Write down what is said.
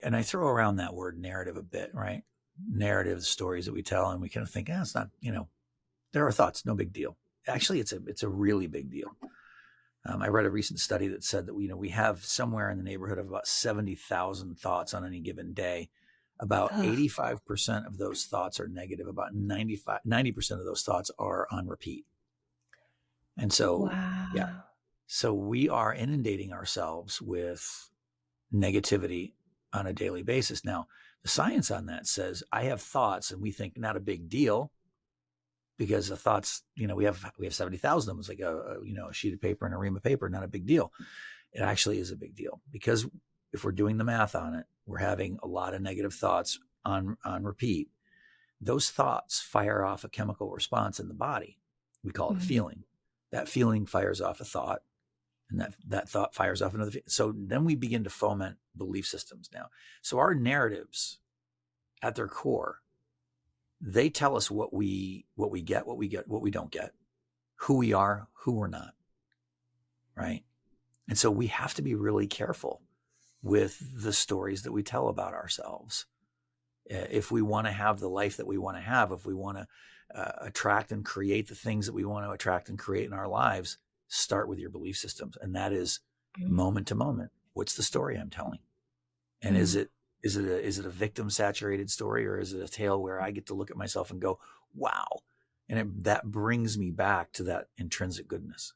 and I throw around that word narrative a bit, right? Narrative stories that we tell, and we kind of think, it's not, there are thoughts, no big deal. Actually, it's a really big deal. I read a recent study that said that we have somewhere in the neighborhood of about 70,000 thoughts on any given day. About Ugh. 85% of those thoughts are negative. About 90% of those thoughts are on repeat. And so, yeah, Wow. so we are inundating ourselves with negativity on a daily basis. Now, the science on that says I have thoughts, and we think not a big deal because the thoughts, we have 70,000 of them. It's like a sheet of paper and a ream of paper, not a big deal. It actually is a big deal because if we're doing the math on it, we're having a lot of negative thoughts on repeat. Those thoughts fire off a chemical response in the body. We call it a feeling. That feeling fires off a thought, and that thought fires off another. So then we begin to foment belief systems now. So our narratives at their core, they tell us what we get, what we don't get, who we are, who we're not, right? And so we have to be really careful with the stories that we tell about ourselves. If we want to have the life that we want to have, if we want to attract and create the things that we want to attract and create in our lives, start with your belief systems. And that is moment to moment. What's the story I'm telling? And is it a victim saturated story, or is it a tale where I get to look at myself and go, wow. And that brings me back to that intrinsic goodness.